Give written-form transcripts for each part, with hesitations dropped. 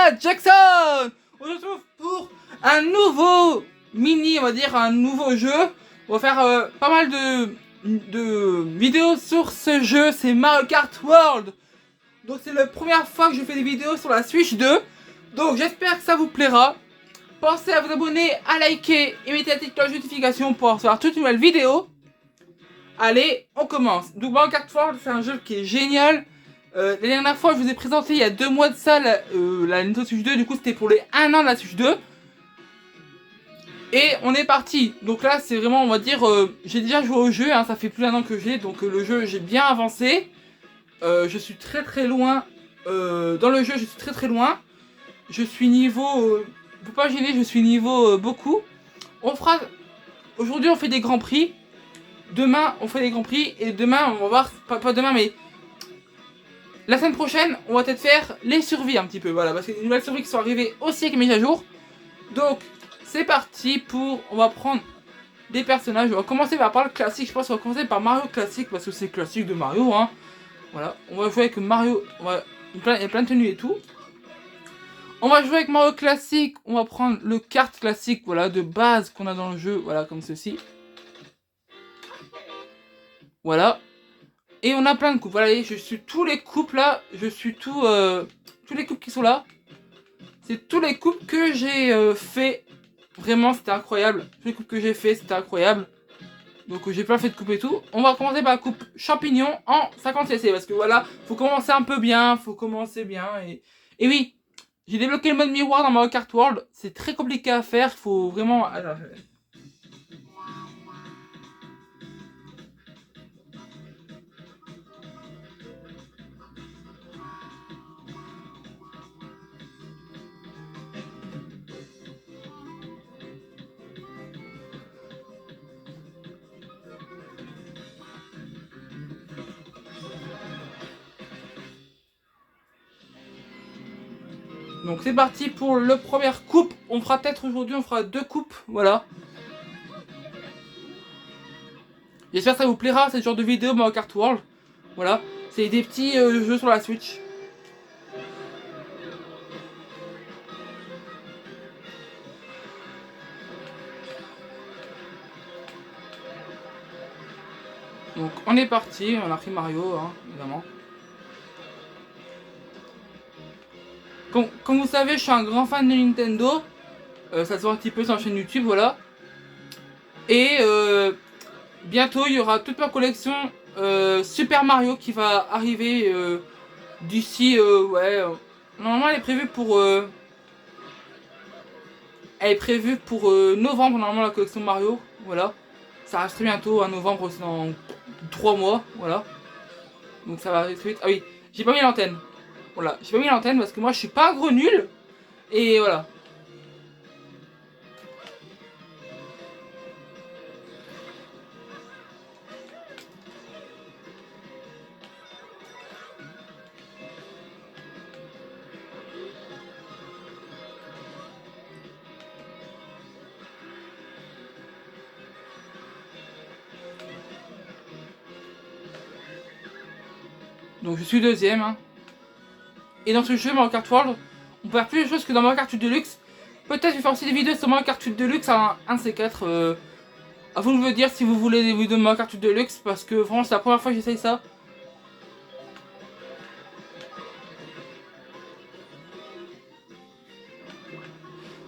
moi, Jackson. On se retrouve pour un nouveau mini, on va dire un nouveau jeu. On va faire pas mal de vidéos sur ce jeu, c'est Mario Kart World. Donc c'est la première fois que je fais des vidéos sur la Switch 2. Donc j'espère que ça vous plaira. Pensez à vous abonner, à liker et mettez la petite cloche de notification pour recevoir toute nouvelle vidéo. Allez, on commence. Donc Mario Kart World, c'est un jeu qui est génial. La dernière fois, je vous ai présenté il y a 2 mois de ça la Nintendo Switch 2. Du coup, c'était pour les 1 an de la Switch 2. Et on est parti. Donc là, c'est vraiment, on va dire, j'ai déjà joué au jeu. Hein, ça fait plus d'1 an que j'ai. Donc le jeu, j'ai bien avancé. Je suis très loin. Dans le jeu, je suis très loin. Je suis niveau... faut pas gêner, je suis niveau beaucoup. On fera... Aujourd'hui, on fait des grands prix. Demain, on fait des grands prix. Et demain, on va voir... Pas demain, mais... La semaine prochaine, on va peut-être faire les survies un petit peu. Voilà, parce qu'il y a des nouvelles survies qui sont arrivées aussi avec les mises à jour. Donc, c'est parti pour... On va prendre des personnages. On va commencer par le classique. Je pense qu'on va commencer par Mario classique. Parce que c'est classique de Mario, hein. Voilà, on va jouer avec Mario. Il y a plein de tenues et tout. On va jouer avec Mario classique. On va prendre le kart classique, voilà, de base qu'on a dans le jeu. Voilà, comme ceci. Voilà. Et on a plein de coupes. Voilà, je suis tous les coupes là. Je suis tous les coupes qui sont là. C'est tous les coupes que j'ai fait. Vraiment, c'était incroyable. Tous les coupes que j'ai fait, c'était incroyable. Donc j'ai plein fait de coupes et tout. On va commencer par la coupe champignon en 50cc. Parce que voilà, faut commencer un peu bien. Faut commencer bien. Et oui, j'ai débloqué le mode miroir dans Mario Kart World. C'est très compliqué à faire. Faut vraiment... Alors, donc c'est parti pour le première coupe. On fera peut-être aujourd'hui, on fera 2 coupes. Voilà. J'espère que ça vous plaira, ce genre de vidéo Mario Kart World. Voilà. C'est des petits jeux sur la Switch. Donc on est parti, on a pris Mario, hein, évidemment. Comme vous savez, je suis un grand fan de Nintendo. Ça se voit un petit peu sur la chaîne YouTube, voilà. Et bientôt, il y aura toute ma collection Super Mario qui va arriver d'ici, ouais. Normalement, elle est prévue pour... novembre, normalement, la collection Mario, voilà. Ça reste très bientôt, à novembre, c'est dans 3 mois, voilà. Donc ça va arriver très vite. Ah oui, j'ai pas mis l'antenne. Voilà, j'ai pas mis l'antenne parce que moi, je suis pas un gros nul. Et voilà. Donc je suis deuxième. Hein. Et dans ce jeu Mario Kart World, on peut faire plus de choses que dans Mario Kart 8 Deluxe. Peut-être je vais faire aussi des vidéos sur Mario Kart 8 Deluxe à un de ces 4. À vous de me dire si vous voulez des vidéos de Mario Kart 8 Deluxe parce que franchement c'est la première fois que j'essaye ça.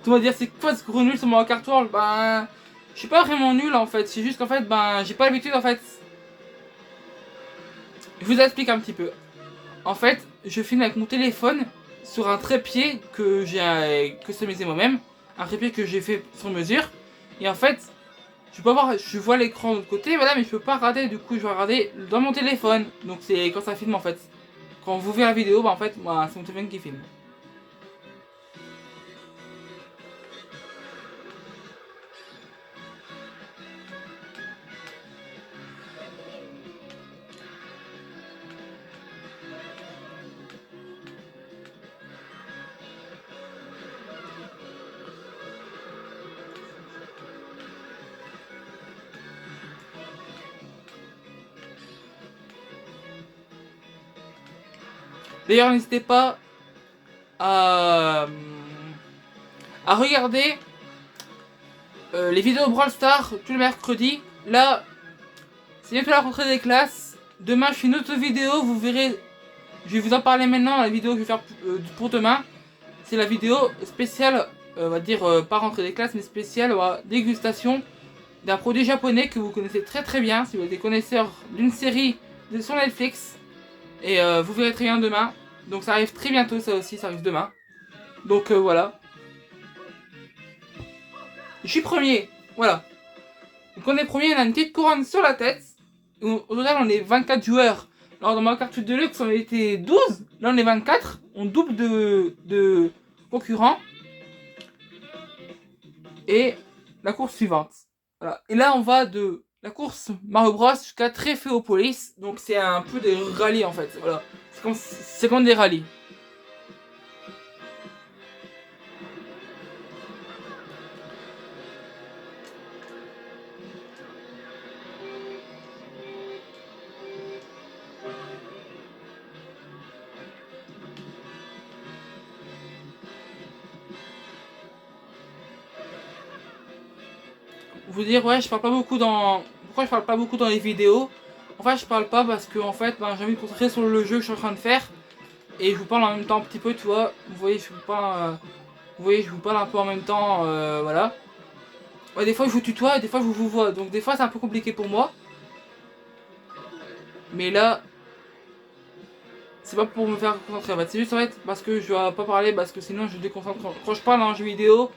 Tu vas dire c'est quoi ce gros nul sur Mario Kart World? Ben je suis pas vraiment nul en fait, c'est juste qu'en fait ben j'ai pas l'habitude en fait. Je vous explique un petit peu. En fait, je filme avec mon téléphone sur un trépied que j'ai customisé moi-même, un trépied que j'ai fait sur mesure. Et en fait, je vois l'écran de l'autre côté, voilà, mais je peux pas regarder. Du coup, je vais regarder dans mon téléphone. Donc c'est quand ça filme en fait. Quand vous verrez la vidéo, bah en fait, moi, c'est mon téléphone qui filme. D'ailleurs, n'hésitez pas à à regarder les vidéos Brawl Stars tous les mercredis. Là, c'est bientôt la rentrée des classes. Demain, je fais une autre vidéo, vous verrez. Je vais vous en parler maintenant, la vidéo que je vais faire pour demain. C'est la vidéo spéciale, on va dire, pas rentrée des classes, mais spéciale dégustation d'un produit japonais que vous connaissez très très bien, si vous êtes des connaisseurs d'une série sur Netflix. Et vous verrez très bien demain. Donc ça arrive très bientôt, ça aussi, ça arrive demain. Donc voilà. Je suis premier, voilà. Donc on est premier, on a une petite couronne sur la tête. Au total, on est 24 joueurs. Alors dans ma carte de luxe, on était 12. Là, on est 24. On double de concurrents. Et la course suivante. Voilà. Et là, on va de la course Mario Bros jusqu'à Tréphéopolis. Donc c'est un peu des rallyes en fait. Voilà. C'est comme des rallyes. Vous dire ouais, je parle pas beaucoup dans. Pourquoi je parle pas beaucoup dans les vidéos? En fait, je parle pas parce que en fait, j'ai envie de me concentrer sur le jeu que je suis en train de faire et je vous parle en même temps un petit peu, tu vois. Vous voyez, je vous parle, je vous parle un peu en même temps, voilà. Ouais, des fois je vous tutoie et des fois je vous vois, donc des fois c'est un peu compliqué pour moi. Mais là, c'est pas pour me faire concentrer, en fait. C'est juste en fait parce que je dois pas parler, parce que sinon je déconcentre. Quand je parle en jeu vidéo,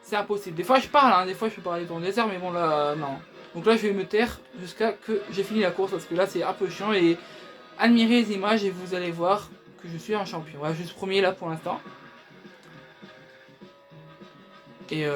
c'est impossible. Des fois je parle, hein, des fois je peux parler dans des heures, mais bon là, non. Donc là je vais me taire jusqu'à que j'ai fini la course, parce que là c'est un peu chiant. Et admirez les images et vous allez voir que je suis un champion. Voilà, je suis premier là pour l'instant. Et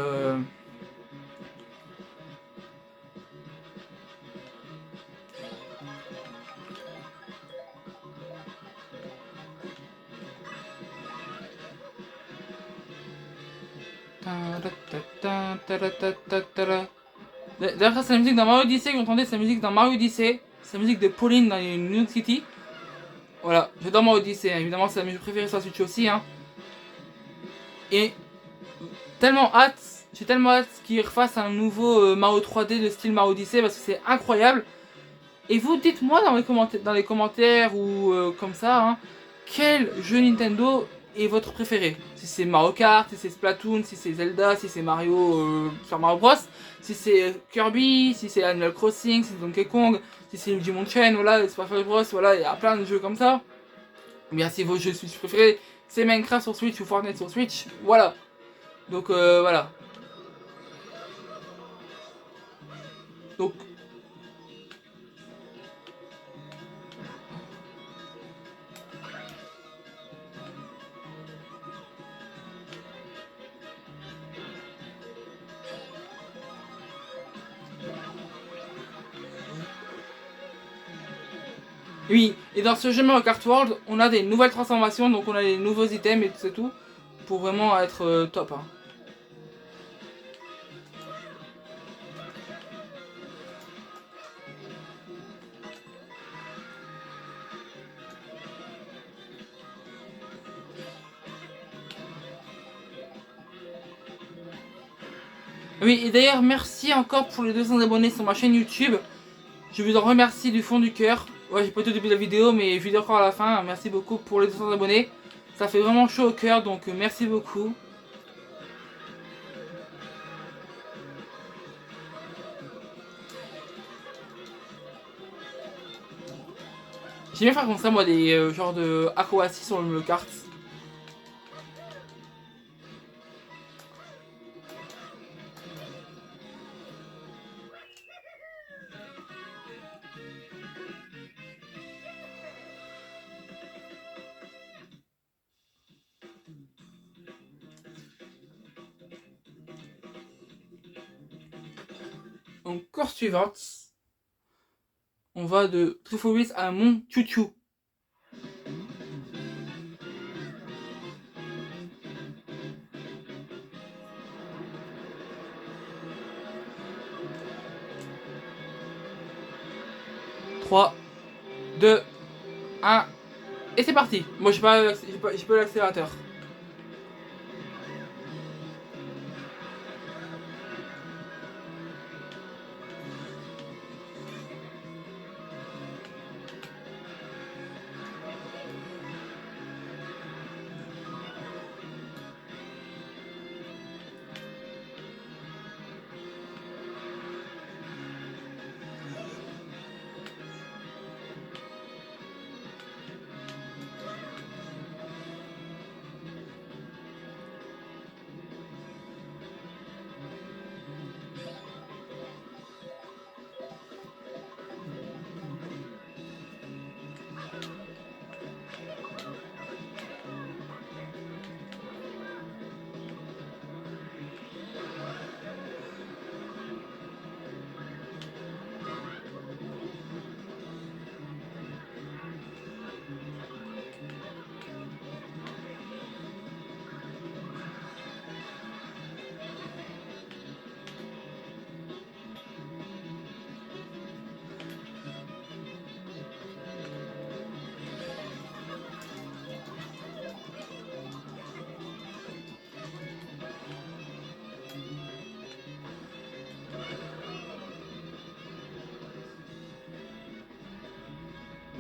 d'ailleurs, ça c'est la musique dans Mario Odyssey, vous entendez, c'est la musique dans Mario Odyssey, c'est la musique de Pauline dans New York City. Voilà, j'adore Mario Odyssey, hein. Évidemment c'est la musique préférée sur la Switch aussi. Hein. Et j'ai tellement hâte qu'ils refassent un nouveau Mario 3D de style Mario Odyssey parce que c'est incroyable. Et vous dites-moi dans les commentaires ou comme ça, hein, quel jeu Nintendo est votre préféré? Si c'est Mario Kart, si c'est Splatoon, si c'est Zelda, si c'est Mario sur Mario Bros, si c'est Kirby, si c'est Animal Crossing, si c'est Donkey Kong, si c'est Luigi Mansion, voilà, Super Mario Bros, voilà, il y a plein de jeux comme ça. Ou bien si vos jeux Switch préférés, c'est Minecraft sur Switch ou Fortnite sur Switch, voilà. Donc voilà. Donc oui, et dans ce jeu Mario Kart World, on a des nouvelles transformations, donc on a des nouveaux items et tout c'est tout, pour vraiment être top. Hein. Oui, et d'ailleurs, merci encore pour les 200 abonnés sur ma chaîne YouTube. Je vous en remercie du fond du cœur. Ouais, j'ai pas tout au début de la vidéo, mais je vais dire encore à la fin. Merci beaucoup pour les 200 abonnés. Ça fait vraiment chaud au cœur, donc merci beaucoup. J'aime bien faire comme ça, moi, des genres de acrobaties sur le kart. Donc, course suivante. On va de Trifovis à Mont Chouchou. Trois, 2, 1, et c'est parti. Moi j'ai pas l'accélérateur.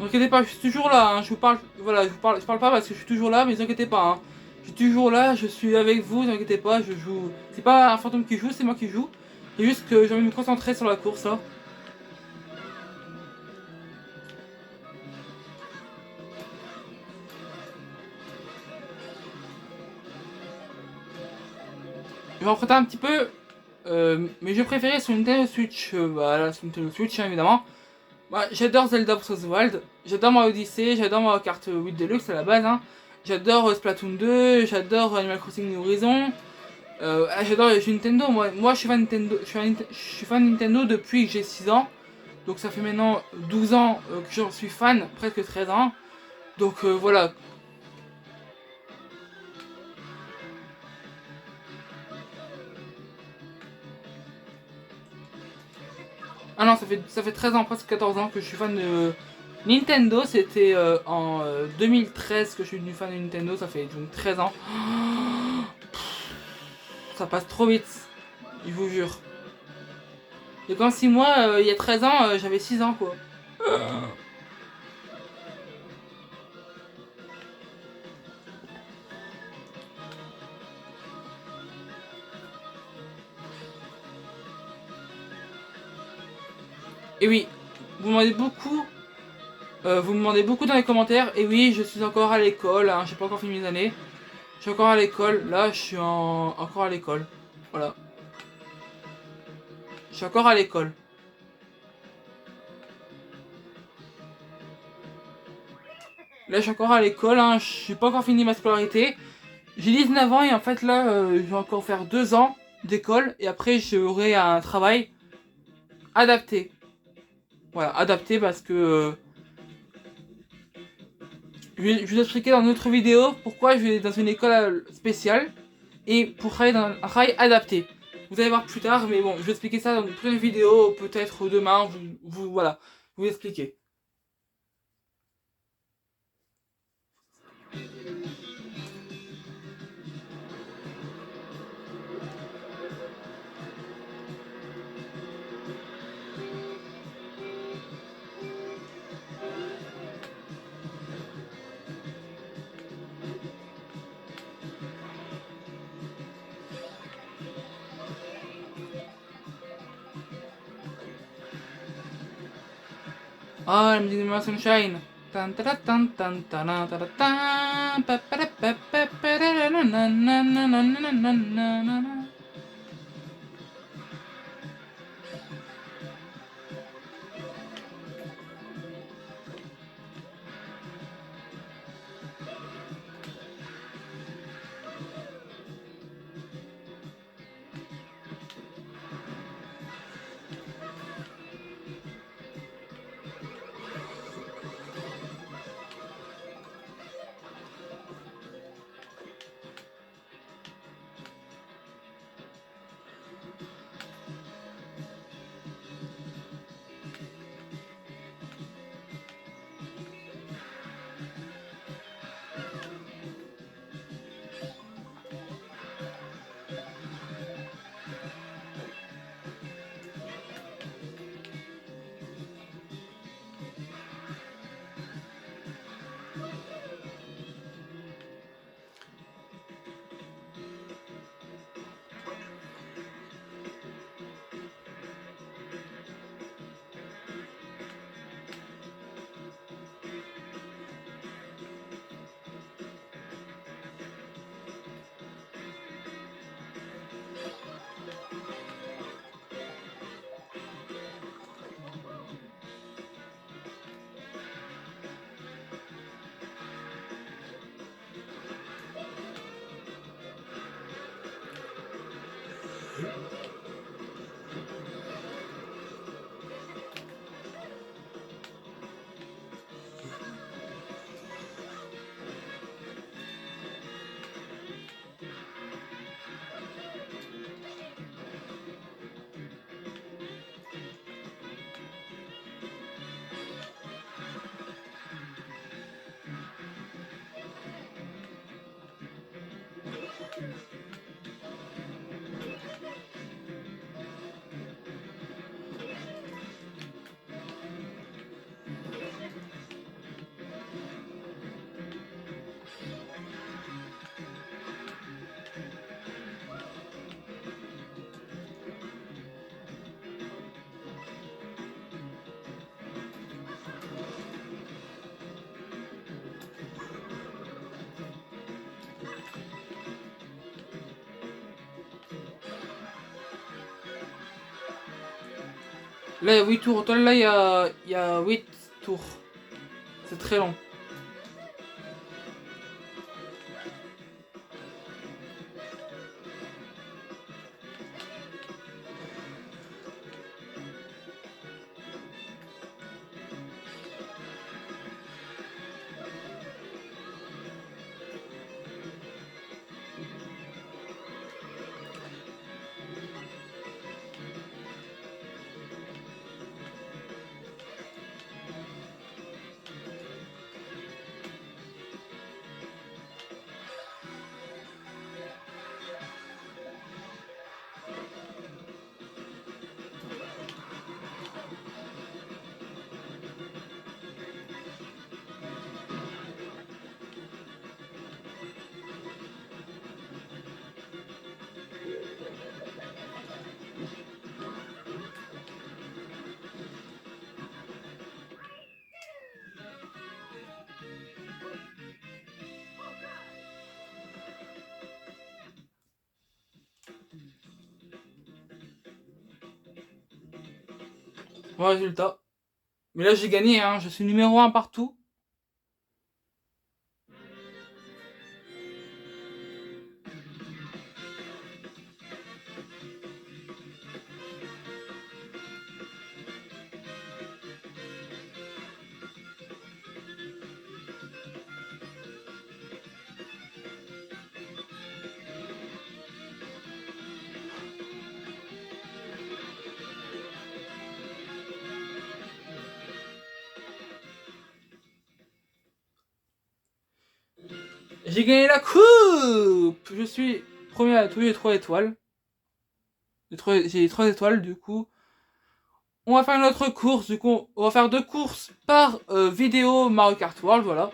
Ne vous inquiétez pas, je suis toujours là, hein. Je vous parle, voilà, je parle pas parce que je suis toujours là, mais ne vous inquiétez pas, hein. Je suis toujours là, je suis avec vous, ne vous inquiétez pas, je joue. C'est pas un fantôme qui joue, c'est moi qui joue. C'est juste que j'ai envie de me concentrer sur la course là. Je vais emprunter un petit peu mes jeux préférés sur Nintendo Switch. Voilà, sur Nintendo Switch, hein, évidemment. Moi, j'adore Zelda Breath of the Wild, j'adore Mario Odyssey, j'adore Mario Kart 8 Deluxe à la base, hein. J'adore Splatoon 2, j'adore Animal Crossing New Horizons. J'adore les jeux Nintendo. Moi, je suis fan Nintendo, je suis fan Nintendo depuis que j'ai 6 ans. Donc ça fait maintenant 12 ans que j'en suis fan, presque 13 ans. Donc voilà. Ah non, ça fait 13 ans, presque 14 ans que je suis fan de Nintendo. C'était en 2013 que je suis devenu fan de Nintendo, ça fait donc 13 ans. Ça passe trop vite, je vous jure. Et quand 6 mois, il y a 13 ans, j'avais 6 ans quoi. Et oui, vous me demandez beaucoup dans les commentaires. Et oui, je suis encore à l'école, hein, j'ai pas encore fini mes années. Je suis encore à l'école, là je suis encore à l'école. Voilà. Je suis encore à l'école. Là je suis encore à l'école, hein, je suis pas encore fini ma scolarité. J'ai 19 ans et en fait là je vais encore faire 2 ans d'école et après j'aurai un travail adapté. Voilà, adapté parce que je vais vous expliquer dans une autre vidéo pourquoi je vais dans une école spéciale et pour travailler dans un travail adapté. Vous allez voir plus tard, mais bon, je vais expliquer ça dans une prochaine vidéo, peut-être demain, voilà, vous expliquer. Ah, la musique de My Sunshine. Tan, ta, tan, tan, tan, tan, tan, tan, pa, pa, pa, pa, pa, na, na, na, na, na, na, na, na, na, na. Là, il y a 8 tours. Au total, là, il y a 8 tours. C'est très long. Bon résultat. Mais là, j'ai gagné, hein. Je suis numéro 1 partout. J'ai gagné la coupe. Je suis premier à tous les 3 étoiles. J'ai les 3 étoiles, du coup. On va faire une autre course, du coup. On va faire 2 courses par vidéo Mario Kart World, voilà.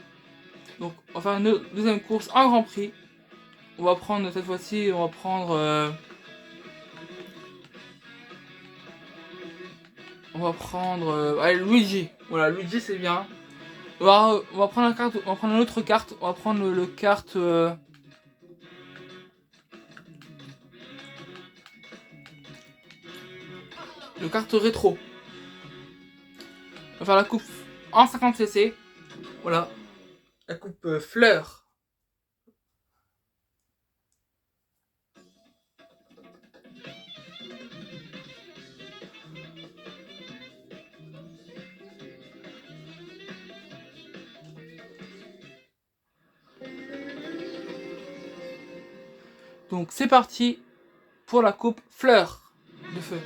Donc, on va faire une deuxième course en Grand Prix. On va prendre, cette fois-ci, on va prendre... allez, Luigi. Voilà, Luigi, c'est bien. On va prendre la carte, on va prendre une autre carte. On va prendre le carte... le carte rétro. On va faire la coupe en 50cc. Voilà. La coupe fleur. Donc c'est parti pour la coupe fleur de feu.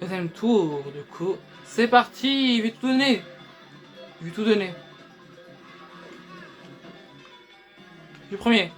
Deuxième tour, du coup. C'est parti, je vais tout donner. Je vais tout donner. Du premier.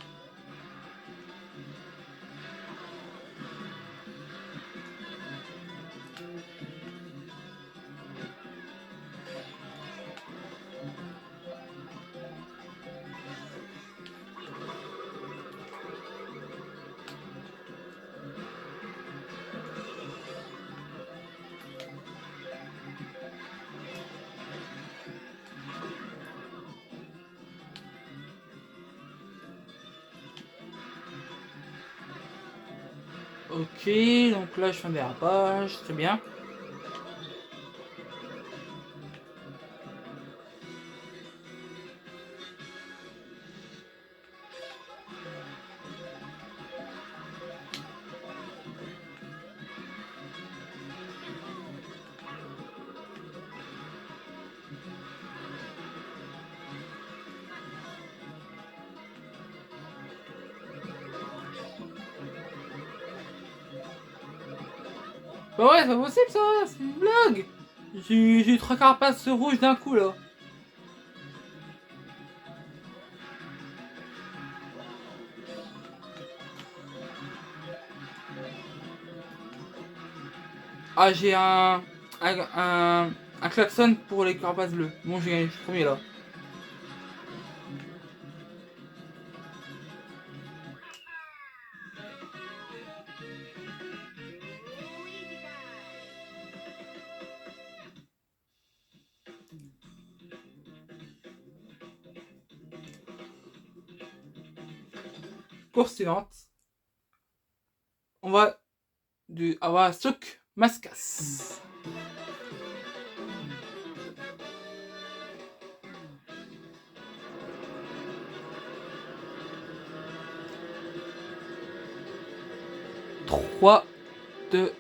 Ok, donc là je fais un dérapage, très bien. Bah ouais, c'est pas possible ça, c'est une blague. J'ai eu 3 carapaces rouges d'un coup là. Ah, j'ai un klaxon pour les carapaces bleues. Bon, j'ai gagné, je suis premier là. Course suivante. On va du Awasuk Maskas. Trois, 2,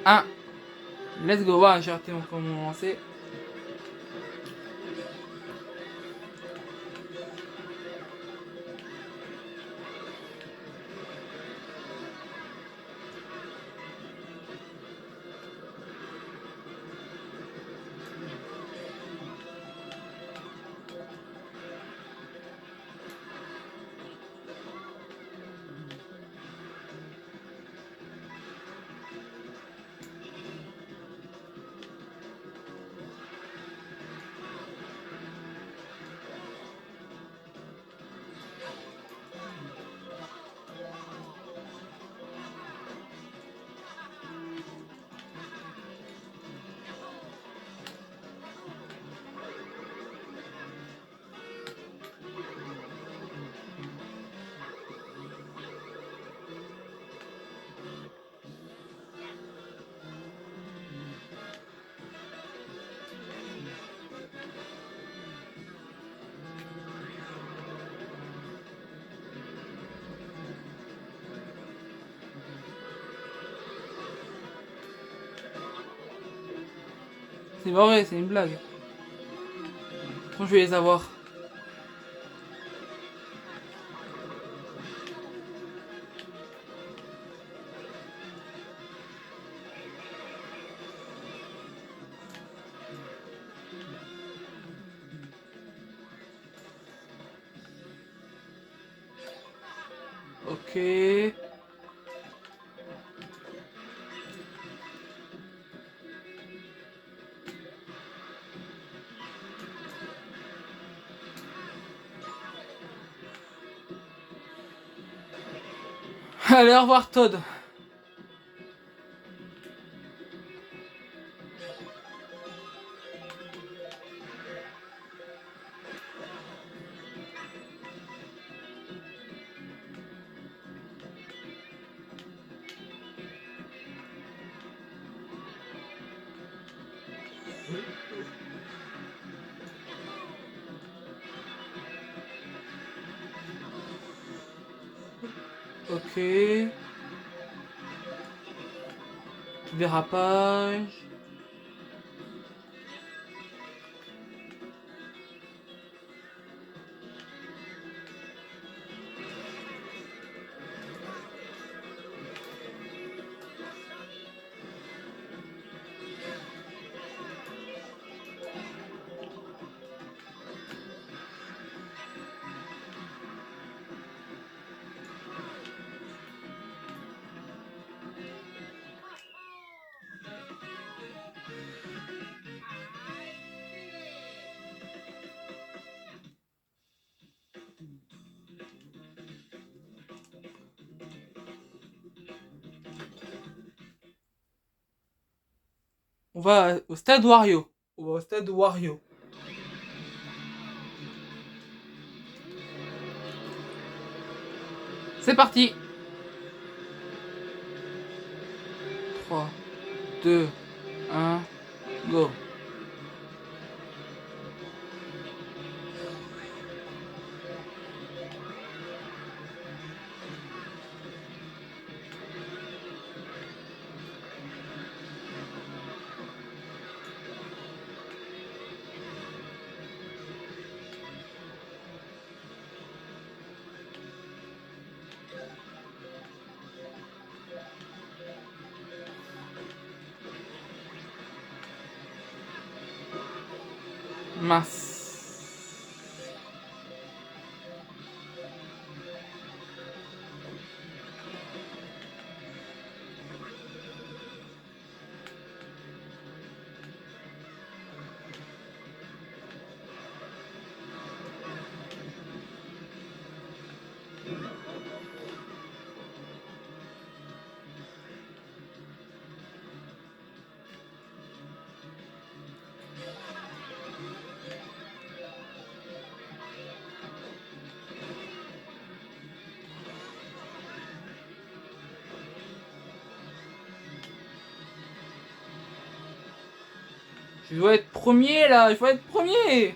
1. Let's go. Ouais, j'ai raté mon lancer. C'est pas vrai, c'est une blague. Quand je vais les avoir. Ok. Allez, au revoir Todd. Ok. Dérapage. On va au stade Wario. On va au stade Wario. C'est parti. 3, 2, 1, go. Mince. Je dois être premier là, je dois être premier.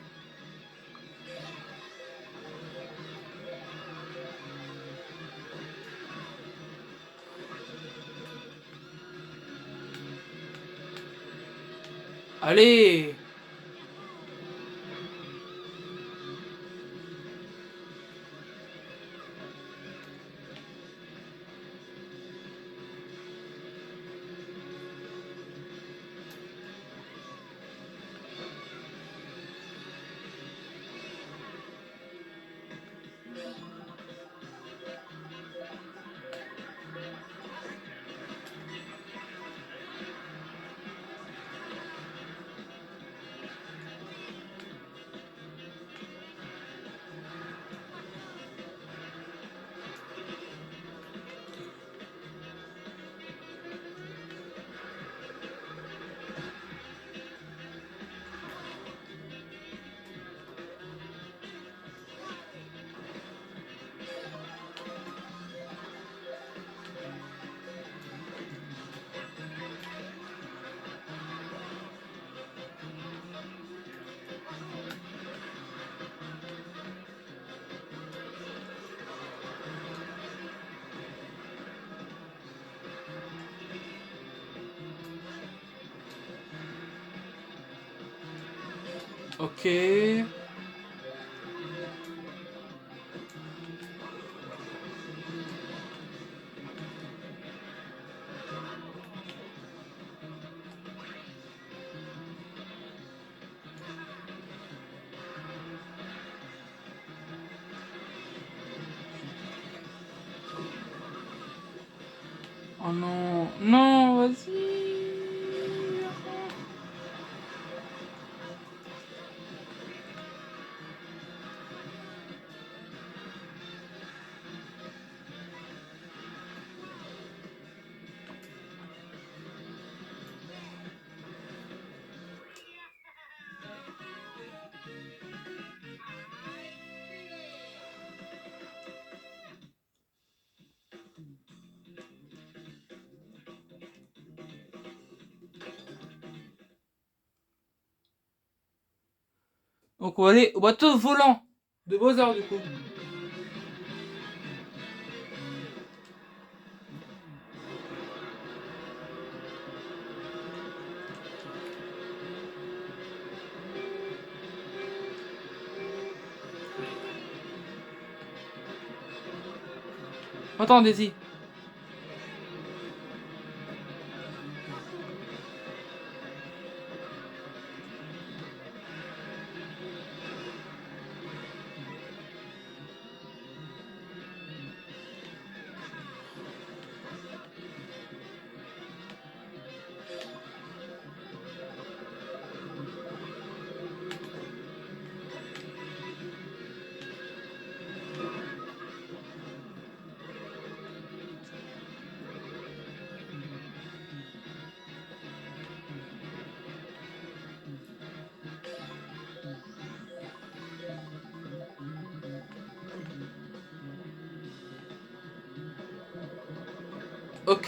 Allez. Ok. Oh non, non, vas-y. Donc on va aller au bateau volant de Bowser du coup. Attends, Daisy. Ok.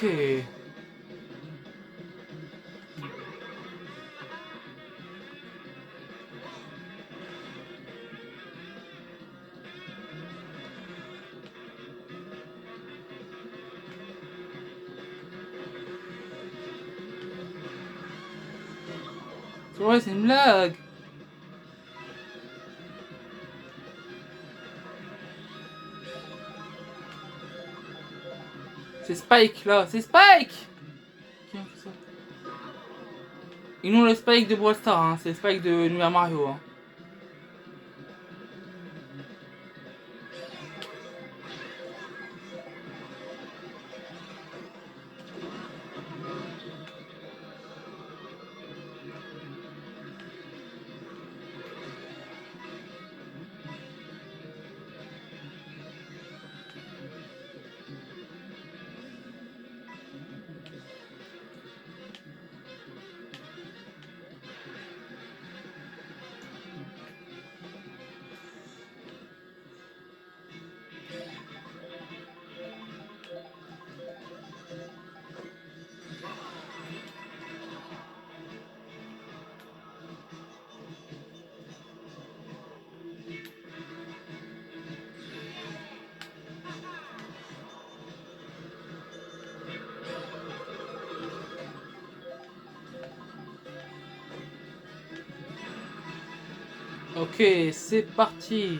C'est vrai, c'est une blague. C'est Spike là, c'est Spike. Qui a fait ça? Et non le Spike de Brawl Stars, hein, c'est le Spike de l'univers Mario. Hein. Ok, c'est parti.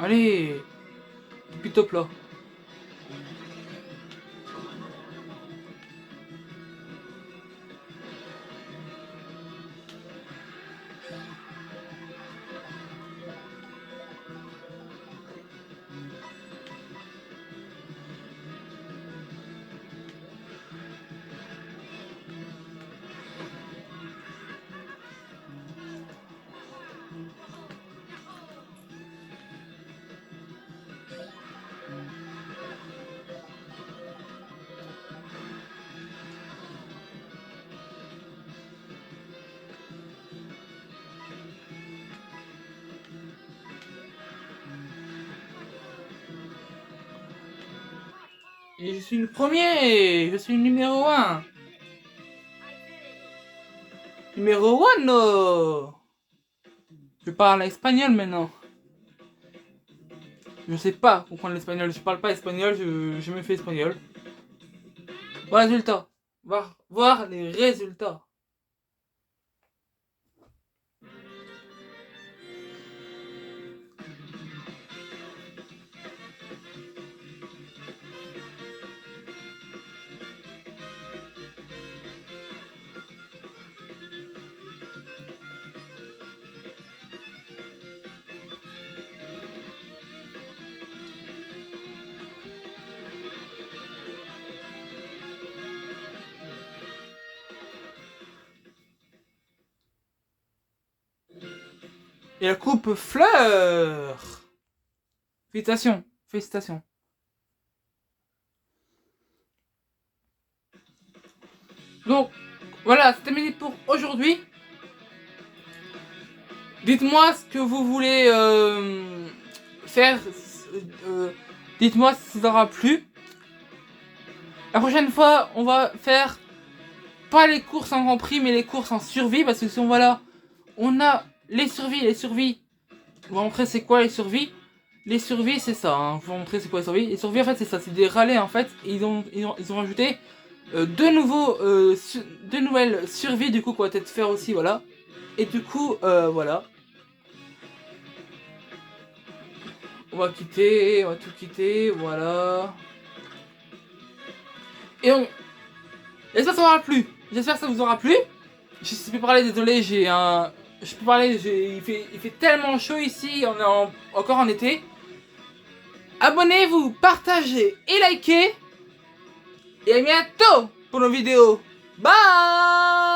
Allez, depuis top là. Et je suis le premier, je suis le numéro 1. Numéro 1, no. Je parle espagnol maintenant. Je sais pas comprendre l'espagnol, je parle pas espagnol, je me fais espagnol. Résultat. Voir les résultats. Et la coupe fleur. Félicitations, félicitations. Donc, voilà, c'est terminé pour aujourd'hui. Dites-moi ce que vous voulez faire. Dites-moi si ça vous aura plu. La prochaine fois, on va faire pas les courses en Grand Prix, mais les courses en survie. Parce que si on voit là, on a les survies. On va montrer c'est quoi les survies. Les survies, c'est ça. Hein. Je vais vous montrer c'est quoi les survies. Les survies, en fait, c'est ça. C'est des râlets, en fait. Et ils ont rajouté deux nouvelles survies, du coup, qu'on va peut-être faire aussi, voilà. Et du coup, voilà. On va tout quitter, voilà. Et on... J'espère que ça vous aura plu. J'espère que ça vous aura plu. Je peux parler, désolé, j'ai un... Je peux parler, il fait tellement chaud ici, on est encore en été. Abonnez-vous, partagez et likez. Et à bientôt pour nos vidéos. Bye!